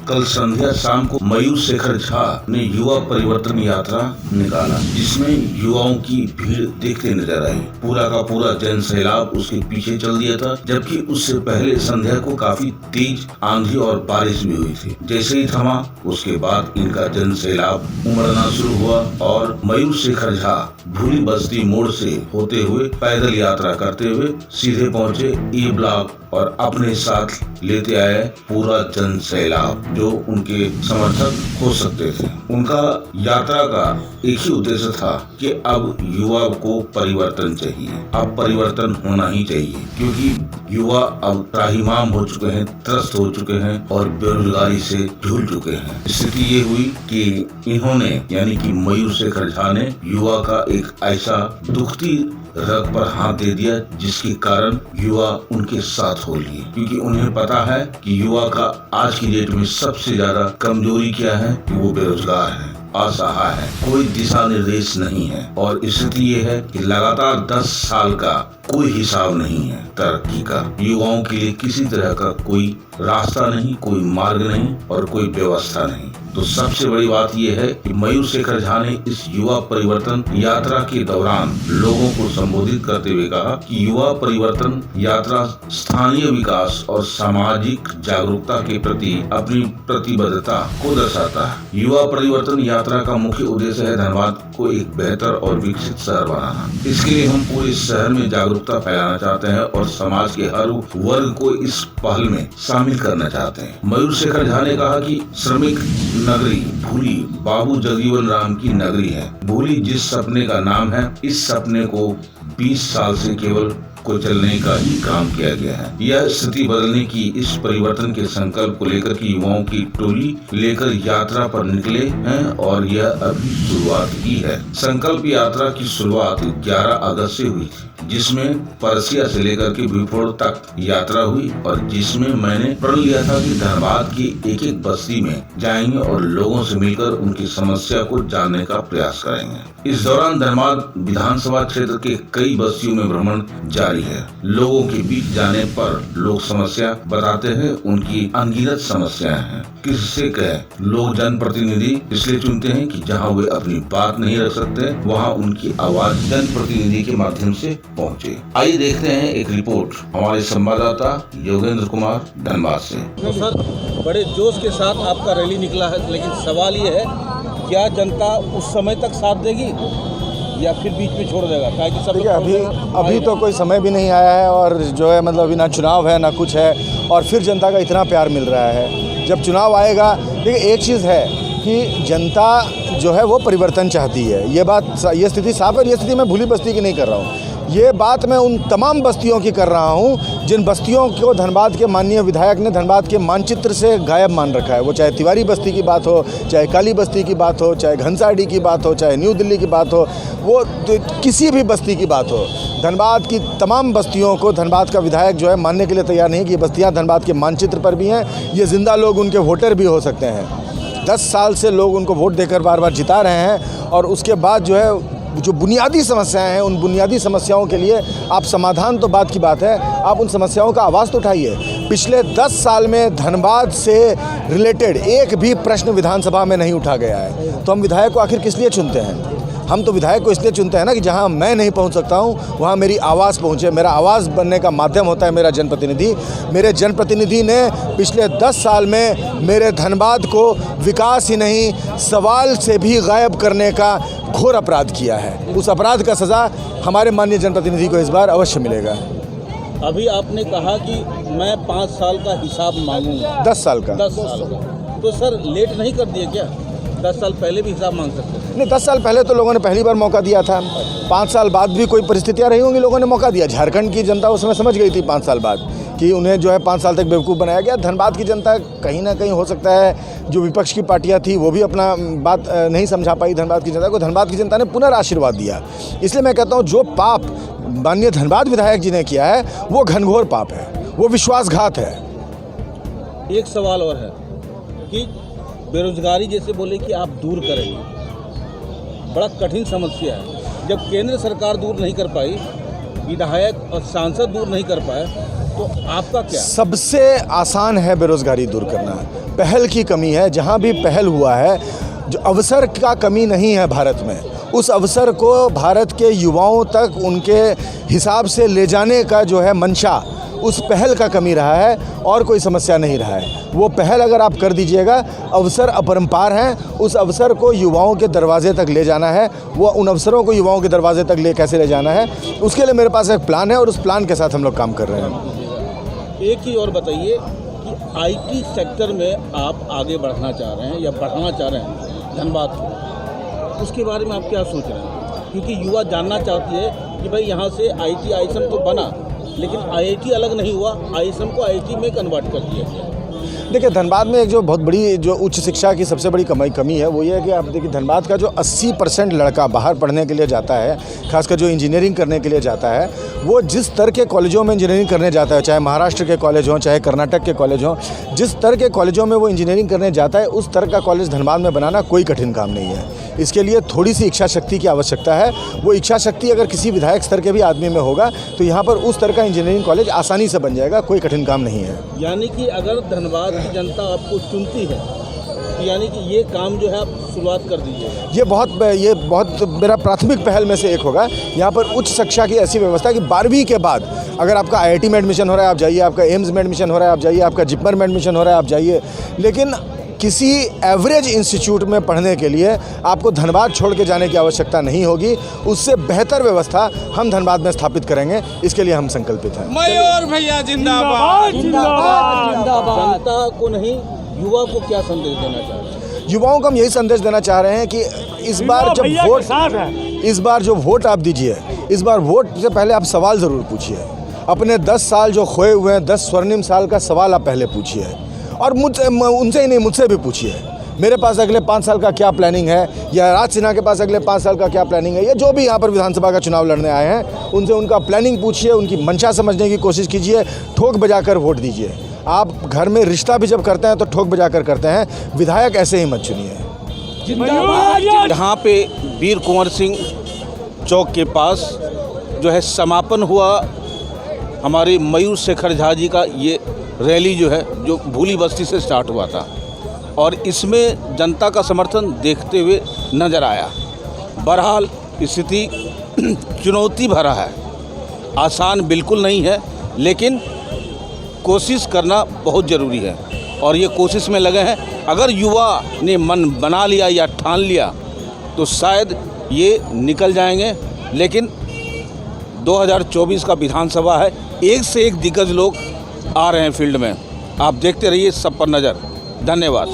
कल संध्या शाम को मयूर शेखर झा ने युवा परिवर्तन यात्रा निकाला, जिसमें युवाओं की भीड़ देखते नजर आई। पूरा का पूरा जन सैलाब उसके पीछे चल दिया था, जबकि उससे पहले संध्या को काफी तेज आंधी और बारिश भी हुई थी। जैसे ही थमा, उसके बाद इनका जन सैलाब उमड़ना शुरू हुआ और मयूर शेखर झा भूली बस्ती मोड़ से होते हुए पैदल यात्रा करते हुए सीधे पहुंचे ई ब्लॉक और अपने साथ लेते आए पूरा जन सैलाब जो उनके समर्थक हो सकते थे। उनका यात्रा का एक ही उद्देश्य था कि अब युवा को परिवर्तन चाहिए, अब परिवर्तन होना ही चाहिए, क्योंकि युवा अब त्राहिमाम हो चुके हैं, त्रस्त हो चुके हैं और बेरोजगारी से झूल चुके हैं। स्थिति ये हुई कि इन्होंने यानी कि मयूर शेखर झा ने युवा का एक ऐसा दुखती रग पर हाथ दे दिया जिसके कारण युवा उनके साथ हो लिए, क्योंकि उन्हें पता है कि युवा का आज की डेट में सबसे ज्यादा कमजोरी क्या है कि वो बेरोजगार है, असहाय है, कोई दिशा निर्देश नहीं है। और स्थिति ये है कि लगातार 10 साल का कोई हिसाब नहीं है तरक्की का, युवाओं के लिए किसी तरह का कोई रास्ता नहीं, कोई मार्ग नहीं और कोई व्यवस्था नहीं। तो सबसे बड़ी बात यह है कि मयूर शेखर झा ने इस युवा परिवर्तन यात्रा के दौरान लोगों को संबोधित करते हुए कहा कि युवा परिवर्तन यात्रा स्थानीय विकास और सामाजिक जागरूकता के प्रति अपनी प्रतिबद्धता को दर्शाता है। युवा परिवर्तन यात्रा का मुख्य उद्देश्य है धनबाद को एक बेहतर और विकसित शहर बनाना। इसके लिए हम पूरे शहर में जागरूकता फैलाना चाहते हैं और समाज के हर वर्ग को इस पहल में शामिल करना चाहते हैं। मयूर शेखर झा ने कहा कि श्रमिक नगरी भूली बाबू जगजीवन राम की नगरी है। भूली जिस सपने का नाम है, इस सपने को 20 साल से केवल को चलने का ही काम किया गया है। यह स्थिति बदलने की इस परिवर्तन के संकल्प को लेकर की युवाओं की टोली लेकर यात्रा पर निकले हैं और यह अभी शुरुआत ही है। संकल्प यात्रा की शुरुआत 11 अगस्त से हुई थी, जिसमें परसिया से लेकर के भिफोड़ तक यात्रा हुई और जिसमें मैंने प्रण लिया था कि धनबाद की एक एक बस्ती में जाएंगे और लोगों से मिलकर उनकी समस्या को जानने का प्रयास करेंगे। इस दौरान धनबाद विधानसभा क्षेत्र के कई बस्तियों में भ्रमण जारी है। लोगों के बीच जाने पर लोग समस्या बताते हैं, उनकी अनगिनत समस्याएं हैं। किससे कहे, लोग जनप्रतिनिधि इसलिए चुनते हैं कि जहां वे अपनी बात नहीं रख सकते, वहां उनकी आवाज जनप्रतिनिधि के माध्यम से पहुंचे। आइए देखते हैं एक रिपोर्ट हमारे संवाददाता योगेंद्र कुमार धनबाद से। तो सर, बड़े जोश के साथ आपका रैली निकला है, लेकिन सवाल ये है क्या जनता उस समय तक साथ देगी या फिर बीच में छोड़ देगा? देखिए, अभी तो कोई समय भी नहीं आया है और जो है मतलब अभी ना चुनाव है ना कुछ है और फिर जनता का इतना प्यार मिल रहा है। जब चुनाव आएगा, देखिए एक चीज़ है कि जनता जो है वो परिवर्तन चाहती है। ये स्थिति साफ है। ये स्थिति मैं भूली बस्ती की नहीं कर रहा हूँ, ये बात मैं उन तमाम बस्तियों की कर रहा हूँ जिन बस्तियों को धनबाद के माननीय विधायक ने धनबाद के मानचित्र से गायब मान रखा है। वो चाहे तिवारी बस्ती की बात हो, चाहे काली बस्ती की बात हो, चाहे घनसाड़ी की बात हो, चाहे न्यू दिल्ली की बात हो, वो किसी भी बस्ती की बात हो, धनबाद की तमाम बस्तियों को धनबाद का विधायक जो है मानने के लिए तैयार नहीं कि ये बस्तियाँ धनबाद के मानचित्र पर भी हैं। ये जिंदा लोग उनके वोटर भी हो सकते हैं। 10 साल से लोग उनको वोट देकर बार बार जिता रहे हैं और उसके बाद जो है जो बुनियादी समस्याएं हैं, उन बुनियादी समस्याओं के लिए आप समाधान तो बात की बात है, आप उन समस्याओं का आवाज़ तो उठाइए। पिछले 10 साल में धनबाद से रिलेटेड एक भी प्रश्न विधानसभा में नहीं उठा गया है। तो हम विधायक को आखिर किस लिए चुनते हैं? हम तो विधायक को इसलिए चुनते हैं ना कि जहां मैं नहीं पहुंच सकता हूं वहां मेरी आवाज़ पहुंचे। मेरा आवाज़ बनने का माध्यम होता है मेरा जनप्रतिनिधि। मेरे जनप्रतिनिधि ने पिछले 10 साल में मेरे धनबाद को विकास ही नहीं, सवाल से भी गायब करने का घोर अपराध किया है। उस अपराध का सज़ा हमारे माननीय जनप्रतिनिधि को इस बार अवश्य मिलेगा। अभी आपने कहा कि मैं 5 साल का हिसाब मांगूंगा। 10 साल का। 10 साल का तो सर लेट नहीं कर दिए क्या? 10 साल पहले भी हिसाब मांग सकते थे। नहीं, 10 साल पहले तो लोगों ने पहली बार मौका दिया था। 5 साल बाद भी कोई परिस्थितियाँ रही होंगी, लोगों ने मौका दिया। झारखंड की जनता उस समय समझ गई थी 5 साल बाद कि उन्हें जो है 5 साल तक बेवकूफ़ बनाया गया। धनबाद की जनता कहीं ना कहीं हो सकता है जो विपक्ष की पार्टियां थी वो भी अपना बात नहीं समझा पाई धनबाद की जनता को। धनबाद की जनता ने पुनर्आशीर्वाद दिया। इसलिए मैं कहता हूँ जो पाप माननीय धनबाद विधायक जी ने किया है वो घनघोर पाप है, वो विश्वासघात है। एक सवाल और है कि बेरोजगारी जैसे बोले कि आप दूर करेंगे, बड़ा कठिन समस्या है। जब केंद्र सरकार दूर नहीं कर पाई, विधायक और सांसद दूर नहीं कर पाए, तो आपका क्या? सबसे आसान है बेरोजगारी दूर करना। पहल की कमी है। जहाँ भी पहल हुआ है, जो अवसर का कमी नहीं है भारत में, उस अवसर को भारत के युवाओं तक उनके हिसाब से ले जाने का जो है मंशा, उस पहल का कमी रहा है और कोई समस्या नहीं रहा है। वो पहल अगर आप कर दीजिएगा, अवसर अपरंपार हैं, उस अवसर को युवाओं के दरवाजे तक ले जाना है। वो उन अवसरों को युवाओं के दरवाजे तक कैसे ले जाना है, उसके लिए मेरे पास एक प्लान है और उस प्लान के साथ हम लोग काम कर रहे हैं। एक ही और बताइए कि आईटी सेक्टर में आप आगे बढ़ना चाह रहे हैं या बढ़ाना चाह रहे हैं धनबाद को, उसके बारे में आप क्या सोच रहे हैं? क्योंकि युवा जानना चाहती है कि भाई यहाँ से आईटी आईएसएम तो बना, लेकिन आईआईटी अलग नहीं हुआ, आईएसएम को आईआईटी में कन्वर्ट कर दिया गया। देखिए, धनबाद में एक जो बहुत बड़ी जो उच्च शिक्षा की सबसे बड़ी कमी है वो ये है कि आप देखिए धनबाद का जो 80% लड़का बाहर पढ़ने के लिए जाता है, खासकर जो इंजीनियरिंग करने के लिए जाता है, वो जिस तरह के कॉलेजों में इंजीनियरिंग करने जाता है, चाहे महाराष्ट्र के कॉलेज हों, चाहे कर्नाटक के कॉलेज हों, जिस तरह के कॉलेजों में वो इंजीनियरिंग करने जाता है, उस तरह का कॉलेज धनबाद में बनाना कोई कठिन काम नहीं है। इसके लिए थोड़ी सी इच्छा शक्ति की आवश्यकता है। वो इच्छा शक्ति अगर किसी विधायक स्तर के भी आदमी में होगा तो यहाँ पर उस तरह का इंजीनियरिंग कॉलेज आसानी से बन जाएगा, कोई कठिन काम नहीं है। यानी कि अगर धनबाद की जनता आपको चुनती है, यानी कि ये काम जो है आप शुरुआत कर दीजिएगा। ये बहुत मेरा प्राथमिक पहल में से एक होगा। यहाँ पर उच्च शिक्षा की ऐसी व्यवस्था कि 12वीं के बाद अगर आपका आईआईटी में एडमिशन हो रहा है आप जाइए, आपका एम्स में एडमिशन हो रहा है आप जाइए, आपका जिपमर में एडमिशन हो रहा है आप जाइए, लेकिन किसी एवरेज इंस्टीट्यूट में पढ़ने के लिए आपको धनबाद छोड़ के जाने की आवश्यकता नहीं होगी। उससे बेहतर व्यवस्था हम धनबाद में स्थापित करेंगे, इसके लिए हम संकल्पित हैं। मयूर भैया जिंदाबाद जिंदाबाद। जनता को नहीं, युवा को क्या संदेश देना चाह रहे हैं? युवाओं को हम यही संदेश देना चाह रहे हैं कि इस बार जो वोट आप दीजिए, इस बार वोट से पहले आप सवाल ज़रूर पूछिए। अपने 10 साल जो खोए हुए हैं, 10 स्वर्णिम साल का सवाल आप पहले पूछिए, और उनसे ही नहीं, मुझसे भी पूछिए मेरे पास अगले 5 साल का क्या प्लानिंग है, या राज सिन्हा के पास अगले 5 साल का क्या प्लानिंग है, या जो भी यहाँ पर विधानसभा का चुनाव लड़ने आए हैं उनसे उनका प्लानिंग पूछिए, उनकी मंशा समझने की कोशिश कीजिए, ठोक बजाकर वोट दीजिए। आप घर में रिश्ता भी जब करते हैं तो ठोक बजाकर करते हैं, विधायक ऐसे ही मत चुनिए। यहाँ पे वीर कुंवर सिंह चौक के पास जो है समापन हुआ हमारे मयूर शेखर झा जी का ये रैली जो है, जो भूली बस्ती से स्टार्ट हुआ था, और इसमें जनता का समर्थन देखते हुए नज़र आया। बहरहाल स्थिति चुनौती भरा है, आसान बिल्कुल नहीं है, लेकिन कोशिश करना बहुत ज़रूरी है और ये कोशिश में लगे हैं। अगर युवा ने मन बना लिया या ठान लिया तो शायद ये निकल जाएंगे, लेकिन 2024 का विधानसभा है, एक से एक दिग्गज लोग आ रहे हैं फील्ड में। आप देखते रहिए, सब पर नज़र। धन्यवाद।